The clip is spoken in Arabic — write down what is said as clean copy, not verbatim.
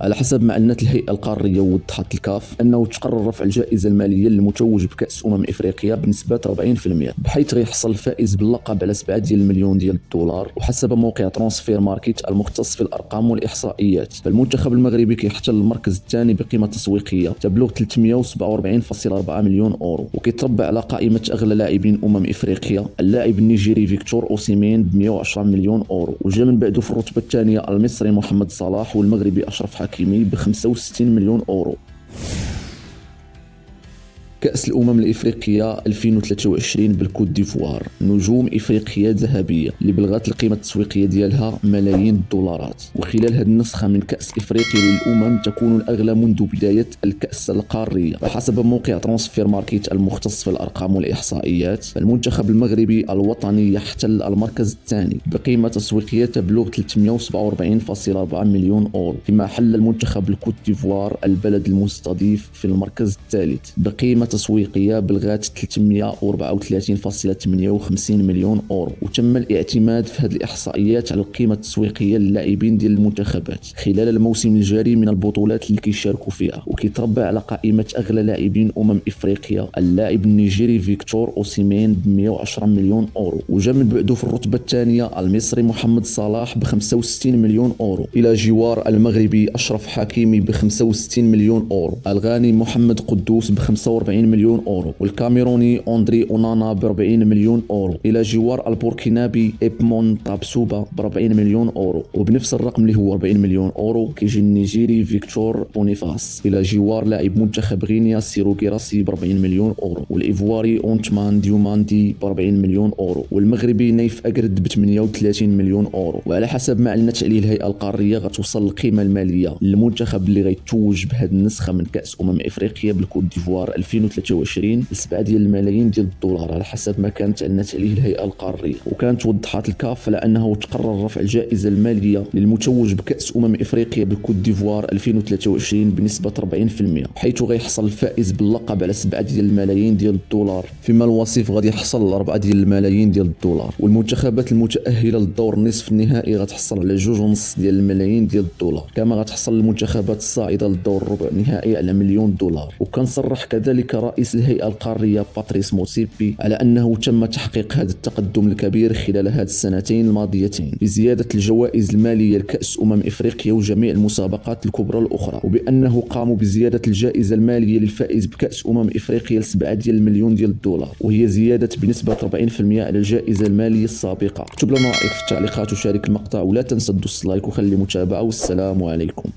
على حسب معلومات الهيئة القارية ووضحت الكاف أنه تقرر رفع الجائزة المالية للمتوج بكأس إفريقيا بنسبة 40%، بحيث غيحصل الفائز باللقب على 7 ديال المليون ديال الدولار. وحسب موقع ترانسفير ماركت المختص في الأرقام والإحصائيات، فالمنتخب المغربي كيحتل المركز الثاني بقيمة تسويقية تبلغ 347.4 مليون أورو، وكيتربع على قائمة أغلى لاعبين إفريقيا اللاعب النيجيري فيكتور أوسيمين ب 110 مليون أورو، وجاء من بعده في الرتبة الثانية المصري محمد صلاح والمغربي أشرف حكيمي ب 65 مليون أورو. كأس الإفريقية 2023 بالكوت ديفوار، نجوم إفريقيا ذهبية اللي بلغت القيمة التسويقية ديالها ملايين الدولارات. وخلال هذه النسخة من كأس إفريقيا للأمم تكون الأغلى منذ بداية الكأس القارية. فحسب موقع ترانسفير ماركت المختص في الأرقام والإحصائيات، المنتخب المغربي الوطني يحتل المركز الثاني بقيمة تسويقية تبلغ 347.4 مليون أورو، فيما حل المنتخب الكوت ديفوار البلد المستضيف في المركز الثالث بقيمة تسويقية بلغت 334.58 مليون أورو. وتم الاعتماد في هذه الإحصائيات على القيمة التسويقية للاعبين ديال المنتخبات خلال الموسم الجاري من البطولات اللي كيشاركوا فيها، وكيتربع على قائمة أغلى لاعبين إفريقيا اللاعب النيجيري فيكتور أوسيمين ب 110 مليون أورو، وجاء من بعده في الرتبة الثانية المصري محمد صلاح ب 65 مليون أورو، إلى جوار المغربي أشرف حكيمي ب 65 مليون أورو، الغاني محمد قدوس ب 45 مليون أورو، والكاميروني أندري أونانا ب 40 مليون أورو، إلى جوار البوركينابي إبمون تابسوبا ب 40 مليون أورو. وبنفس الرقم اللي هو 40 مليون أورو كيجي النيجيري فيكتور بونيفاس، إلى جوار لاعب منتخب غينيا سيرو كيراسي ب 40 مليون أورو، والإيفواري أونتمان ديوماندي ب 40 مليون أورو، والمغربي نايف أكرد ب 38 مليون أورو. وعلى حسب ما أعلنت عليه الهيئة القارية غتوصل القيمة المالية للمنتخب اللي غيتوج بهذه النسخة من كأس إفريقيا بالكوت ديفوار 2023 ل7 ديال الملايين ديال الدولار، على حسب ما كانت أعلنت عليه الهيئة القارية. وكانت وضحت الكاف على أنه تقرر رفع الجائزة المالية للمتوج بكأس إفريقيا بالكوت ديفوار 2023 بنسبة 40%، حيث غيحصل الفائز باللقب على 7 ديال الملايين ديال الدولار، فيما الوصيف غادي يحصل على 4 ديال الملايين ديال الدولار. والمنتخبات المتأهلة للدور نصف النهائي غتحصل على 2.5 ديال الملايين ديال الدولار، كما غتحصل المنتخبات الصاعدة للدور ربع النهائي على مليون دولار. وكان صرح كذلك رئيس الهيئة القارية باتريس موتسيبي على أنه تم تحقيق هذا التقدم الكبير خلال هذه السنتين الماضيتين بزيادة الجوائز المالية لكأس إفريقيا وجميع المسابقات الكبرى الأخرى، وبأنه قاموا بزيادة الجائزة المالية للفائز بكأس إفريقيا ل7 ديال المليون ديال الدولار، وهي زيادة بنسبة 40% على الجائزة المالية السابقة. اكتب لنا رأيك في التعليقات وشارك المقطع، ولا تنسى تدوس لايك وخلي متابعة، والسلام عليكم.